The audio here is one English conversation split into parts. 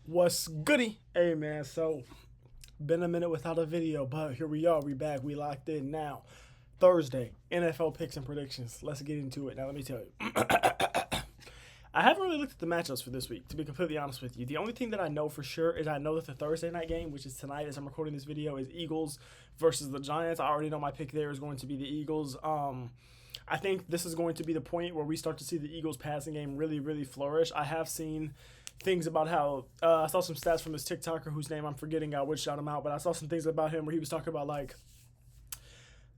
What's goody? Hey man, so been a minute without a video, but here we are. We back. We locked in now. Thursday, NFL picks and predictions. Let's get into it. Now let me tell you. I haven't really looked at the matchups for this week, to be completely honest with you. The only thing that I know for sure is I know that the Thursday night game, which is tonight as I'm recording this video, is Eagles versus the Giants. I already know my pick there is going to be the Eagles. I think this is going to be the point where we start to see the Eagles passing game really, really flourish. I have seen things about how I saw some stats from this TikToker whose name I'm forgetting. I would shout him out, but I saw some things about him where he was talking about like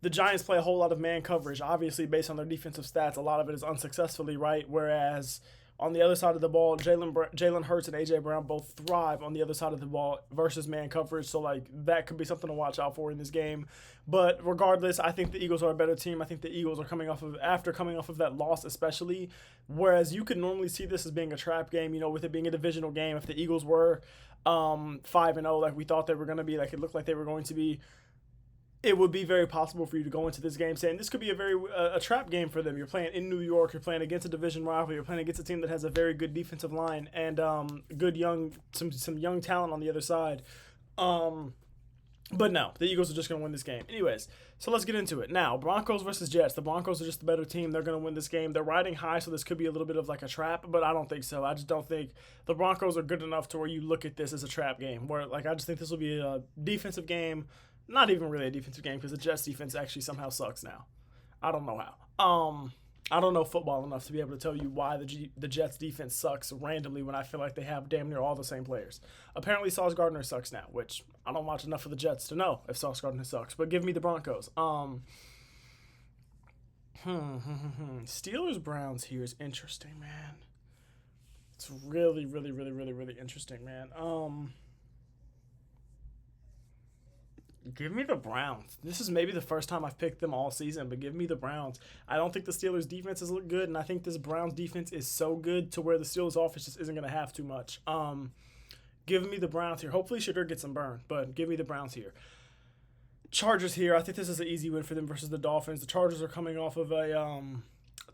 the Giants play a whole lot of man coverage. Obviously, based on their defensive stats, a lot of it is unsuccessfully, right? Whereas on the other side of the ball, Jalen Hurts and AJ Brown both thrive on the other side of the ball versus man coverage. So like that could be something to watch out for in this game. But regardless, I think the Eagles are a better team. I think the Eagles are coming off of that loss, especially. Whereas you could normally see this as being a trap game, with it being a divisional game. If the Eagles were 5-0, like we thought they were going to be, like it looked like they were going to be, it would be very possible for you to go into this game saying this could be a trap game for them. You're playing in New York. You're playing against a division rival. You're playing against a team that has a very good defensive line and some young talent on the other side. But no, the Eagles are just going to win this game. Anyways, so let's get into it. Now, Broncos versus Jets. The Broncos are just the better team. They're going to win this game. They're riding high, so this could be a little bit of like a trap, but I don't think so. I just don't think the Broncos are good enough to where you look at this as a trap game. Where like I just think this will be a defensive game. Not even really a defensive game because the Jets defense actually somehow sucks now. I don't know how. I don't know football enough to be able to tell you why the Jets defense sucks randomly when I feel like they have damn near all the same players. Apparently Sauce Gardner sucks now, which I don't watch enough of the Jets to know if Sauce Gardner sucks. But give me the Broncos. Steelers Browns here is interesting, man. It's really, really, really, really, really interesting, man. Give me the Browns. This is maybe the first time I've picked them all season, but give me the Browns. I don't think the Steelers' defenses look good, and I think this Browns defense is so good to where the Steelers' offense just isn't going to have too much. Give me the Browns here. Hopefully, Sugar gets some burn, but give me the Browns here. Chargers here. I think this is an easy win for them versus the Dolphins. The Chargers are coming off of a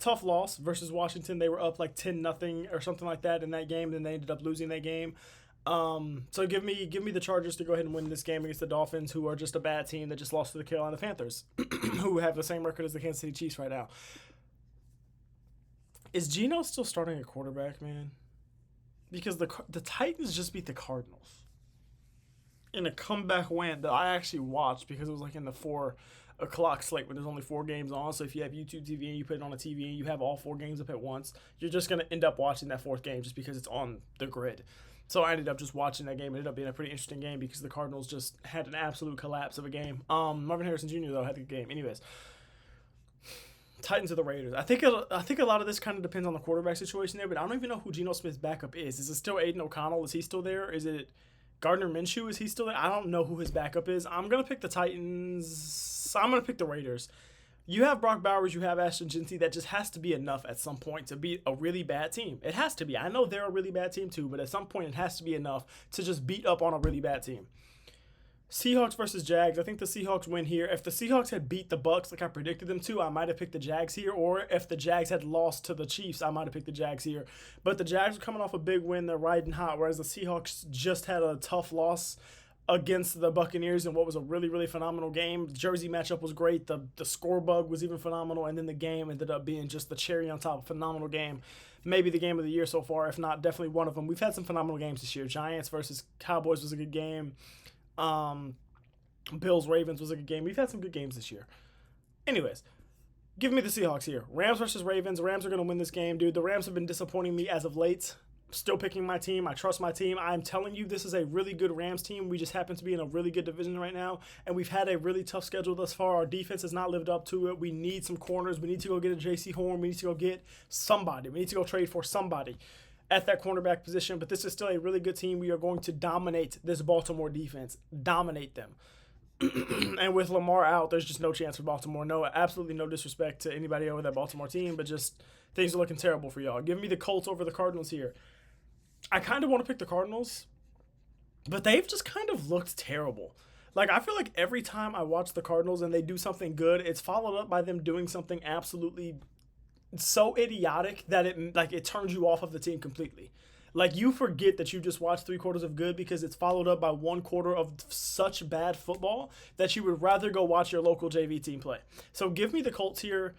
tough loss versus Washington. They were up like 10-0 or something like that in that game, then they ended up losing that game. So give me the Chargers to go ahead and win this game against the Dolphins, who are just a bad team that just lost to the Carolina Panthers, who have the same record as the Kansas City Chiefs right now. Is Geno still starting at quarterback, man? Because the Titans just beat the Cardinals in a comeback win that I actually watched because it was like in the 4 o'clock slate when there's only 4 games on. So if you have YouTube TV and you put it on a TV and you have all 4 games up at once, you're just going to end up watching that 4th game just because it's on the grid. So I ended up just watching that game. It ended up being a pretty interesting game because the Cardinals just had an absolute collapse of a game. Marvin Harrison Jr. though had a good game. Anyways, Titans or the Raiders. I think a lot of this kind of depends on the quarterback situation there, but I don't even know who Geno Smith's backup is. Is it still Aiden O'Connell? Is he still there? Is it Gardner Minshew? Is he still there? I don't know who his backup is. I'm gonna pick the Titans. I'm gonna pick the Raiders. You have Brock Bowers, you have Ashton Jeanty. That just has to be enough at some point to beat a really bad team. It has to be. I know they're a really bad team too, but at some point it has to be enough to just beat up on a really bad team. Seahawks versus Jags. I think the Seahawks win here. If the Seahawks had beat the Bucks like I predicted them to, I might have picked the Jags here. Or if the Jags had lost to the Chiefs, I might have picked the Jags here. But the Jags are coming off a big win. They're riding hot, whereas the Seahawks just had a tough loss against the Buccaneers in what was a really, really phenomenal game. The Jersey matchup was great. The score bug was even phenomenal. And then the game ended up being just the cherry on top. Phenomenal game. Maybe the game of the year so far, if not definitely one of them. We've had some phenomenal games this year. Giants versus Cowboys was a good game. Bills Ravens was a good game. We've had some good games this year. Anyways, give me the Seahawks here. Rams versus Ravens. Rams are going to win this game, dude. The Rams have been disappointing me as of late. Still picking my team. I trust my team. I'm telling you, this is a really good Rams team. We just happen to be in a really good division right now, and we've had a really tough schedule thus far. Our defense has not lived up to it. We need some corners. We need to go get a J.C. Horn. We need to go get somebody. We need to go trade for somebody at that cornerback position, but this is still a really good team. We are going to dominate this Baltimore defense. Dominate them. And with Lamar out, there's just no chance for Baltimore. No, absolutely no disrespect to anybody over that Baltimore team, but just things are looking terrible for y'all. Give me the Colts over the Cardinals here. I kind of want to pick the Cardinals, but they've just kind of looked terrible. Like, I feel like every time I watch the Cardinals and they do something good, it's followed up by them doing something absolutely so idiotic that it turns you off of the team completely. Like, you forget that you just watched 3 quarters of good because it's followed up by 1 quarter of such bad football that you would rather go watch your local JV team play. So give me the Colts here.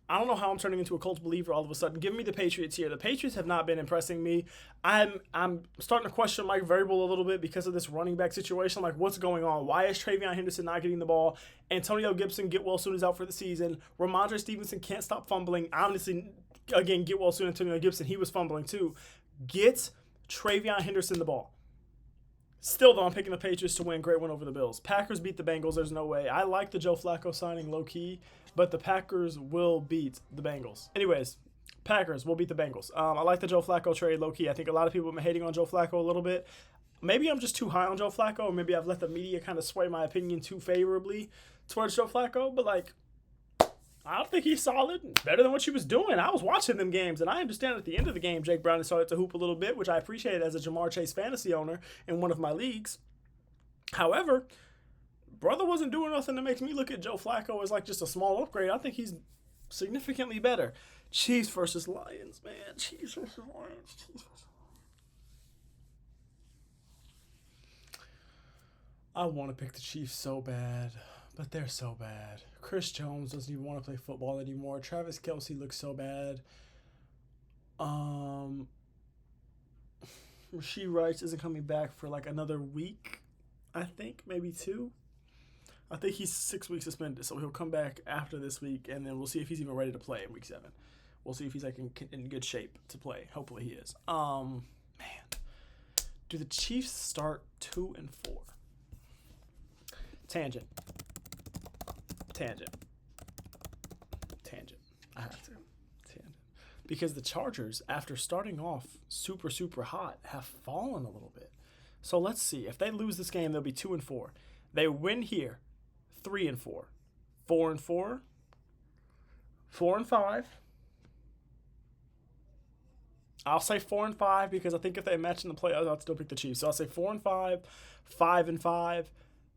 I don't know how I'm turning into a Colts believer all of a sudden. Give me the Patriots here. The Patriots have not been impressing me. I'm starting to question Mike Vrabel a little bit because of this running back situation. Like, what's going on? Why is Travion Henderson not getting the ball? Antonio Gibson, get well soon, is out for the season. Ramondre Stevenson can't stop fumbling. Honestly, again, get well soon, Antonio Gibson. He was fumbling too. Get Travion Henderson the ball. Still, though, I'm picking the Patriots to win. Great win over the Bills. Packers beat the Bengals. There's no way. I like the Joe Flacco signing low-key, but the Packers will beat the Bengals. Anyways, Packers will beat the Bengals. I like the Joe Flacco trade low-key. I think a lot of people have been hating on Joe Flacco a little bit. Maybe I'm just too high on Joe Flacco, or maybe I've let the media kind of sway my opinion too favorably towards Joe Flacco, but, like, I don't think he's solid. Better than what she was doing. I was watching them games, and I understand at the end of the game, Jake Browning started to hoop a little bit, which I appreciate as a Jamar Chase fantasy owner in one of my leagues. However, brother wasn't doing nothing that makes me look at Joe Flacco as like just a small upgrade. I think he's significantly better. Chiefs versus Lions, man. Chiefs versus Lions. Chiefs versus Lions. I want to pick the Chiefs so bad. But they're so bad. Chris Jones doesn't even want to play football anymore. Travis Kelce looks so bad. Rashee Rice isn't coming back for like another week, I think, maybe 2. I think he's 6 weeks suspended, so he'll come back after this week, and then we'll see if he's even ready to play in week 7. We'll see if he's like in good shape to play. Hopefully he is. Man, do the Chiefs start 2-4? Tangent. I have to. Tangent. Because the Chargers, after starting off super, super hot, have fallen a little bit. So let's see. If they lose this game, they'll be 2-4. They win here, 3-4. 4-4. 4-5. I'll say 4-5 because I think if they match in the playoffs, I'll still pick the Chiefs. So I'll say 4-5, 5-5,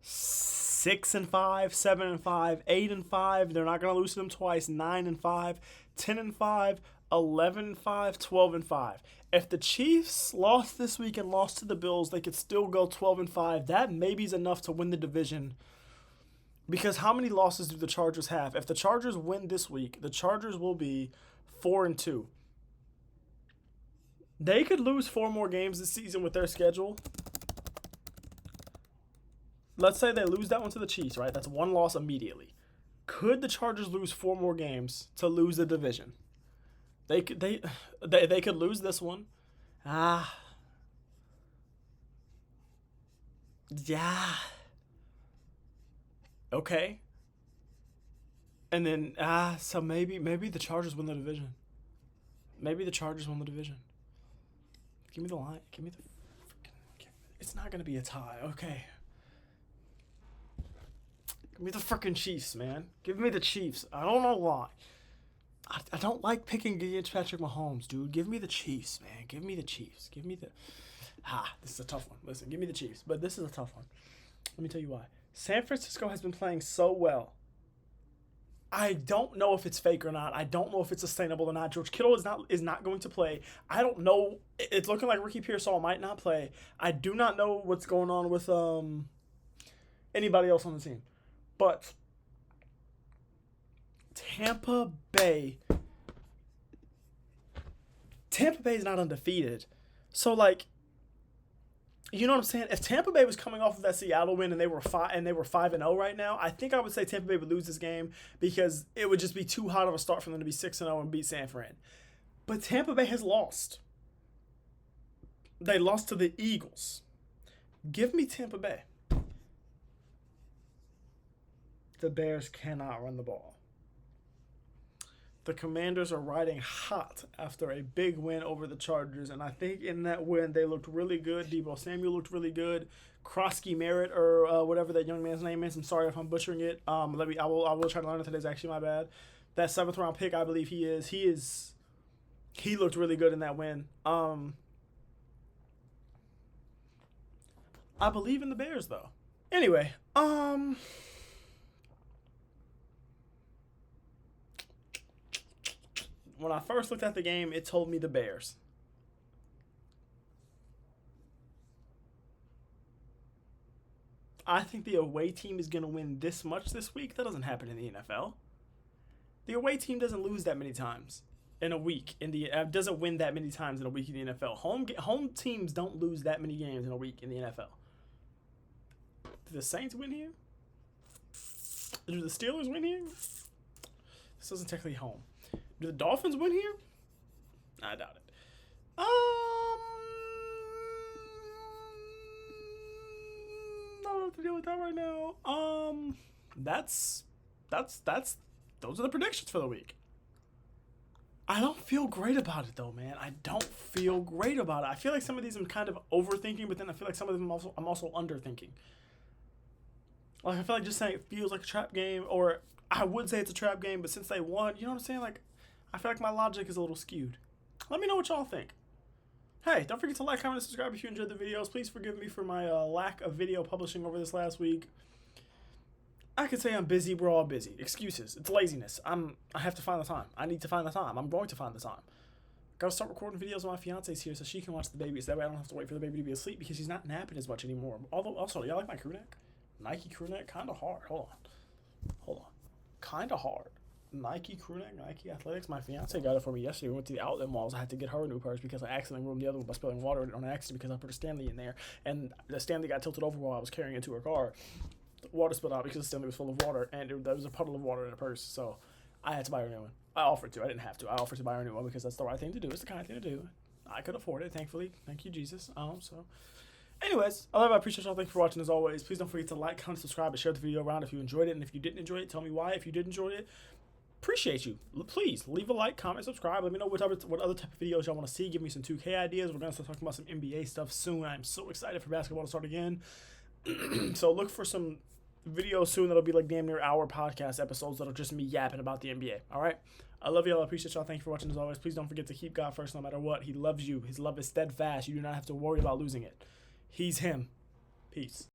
6-5, 7-5, 8-5. They're not going to lose to them twice. 9-5, 10-5, 11-5, 12-5. If the Chiefs lost this week and lost to the Bills, they could still go 12-5. That maybe is enough to win the division. Because how many losses do the Chargers have? If the Chargers win this week, the Chargers will be 4-2. They could lose 4 more games this season with their schedule. Let's say they lose that one to the Chiefs, right? That's 1 loss immediately. Could the Chargers lose 4 more games to lose the division? They could lose this one. Yeah. Okay. And then so maybe the Chargers win the division. Maybe the Chargers win the division. Give me the line. Give me the freaking. It's not gonna be a tie. Okay. Give me the freaking Chiefs, man. Give me the Chiefs. I don't know why. I don't like picking against Patrick Mahomes, dude. Give me the Chiefs, man. Give me the Chiefs. Give me the... this is a tough one. Listen, give me the Chiefs. But this is a tough one. Let me tell you why. San Francisco has been playing so well. I don't know if it's fake or not. I don't know if it's sustainable or not. George Kittle is not going to play. I don't know. It's looking like Ricky Pearsall might not play. I do not know what's going on with anybody else on the team. But Tampa Bay is not undefeated. So, like, you know what I'm saying? If Tampa Bay was coming off of that Seattle win and they were 5-0 right now, I think I would say Tampa Bay would lose this game because it would just be too hot of a start for them to be 6-0 and beat San Fran. But Tampa Bay has lost. They lost to the Eagles. Give me Tampa Bay. The Bears cannot run the ball. The Commanders are riding hot after a big win over the Chargers, and I think in that win they looked really good. Deebo Samuel looked really good. Krosky Merritt, or whatever that young man's name is. I'm sorry if I'm butchering it. I will try to learn it today. It's actually my bad. That 7th round pick, I believe he is. He looked really good in that win. I believe in the Bears though. Anyway, when I first looked at the game, it told me the Bears. I think the away team is going to win this much this week. That doesn't happen in the NFL. The away team doesn't lose that many times in a week. Doesn't win that many times in a week in the NFL. Home teams don't lose that many games in a week in the NFL. Do the Saints win here? Do the Steelers win here? This isn't technically home. Do the Dolphins win here? I doubt it. I don't have to deal with that right now. Those are the predictions for the week. I don't feel great about it though, man. I don't feel great about it. I feel like some of these I'm kind of overthinking, but then I feel like some of them I'm also underthinking. Like I feel like just saying it feels like a trap game, or I would say it's a trap game, but since they won, you know what I'm saying? Like I feel like my logic is a little skewed. Let me know what y'all think. Hey, don't forget to like, comment, and subscribe if you enjoyed the videos. Please forgive me for my lack of video publishing over this last week. I could say I'm busy. We're all busy. Excuses. It's laziness. I have to find the time. I need to find the time. I'm going to find the time. Gotta start recording videos when my fiance's here so she can watch the baby. So that way I don't have to wait for the baby to be asleep because he's not napping as much anymore. Although, also, y'all like my crew neck? Nike crew neck? Kind of hard. Hold on. Kind of hard. Nike crew neck, Nike Athletics. My fiance got it for me yesterday. We went to the outlet malls. I had to get her a new purse because I accidentally ruined the other one by spilling water on accident because I put a Stanley in there. And the Stanley got tilted over while I was carrying it to her car. The water spilled out because the Stanley was full of water. And there was a puddle of water in her purse. So I had to buy her a new one. I offered to. I didn't have to. I offered to buy her a new one because that's the right thing to do. It's the kind of thing to do. I could afford it, thankfully. Thank you, Jesus. Anyways, I appreciate y'all. Thank you for watching as always. Please don't forget to like, comment, subscribe, and share the video around if you enjoyed it. And if you didn't enjoy it, tell me why. If you did enjoy it, appreciate you. Please leave a like, comment, subscribe. Let me know what other type of videos y'all want to see. Give me some 2K ideas. We're gonna start talking about some NBA stuff soon. I'm so excited for basketball to start again. So look for some videos soon that'll be like damn near hour podcast episodes that'll just me yapping about the NBA. All right. I love y'all. I appreciate y'all. Thank you for watching as always. Please don't forget to keep God first no matter what. He loves you. His love is steadfast. You do not have to worry about losing it. He's him. Peace.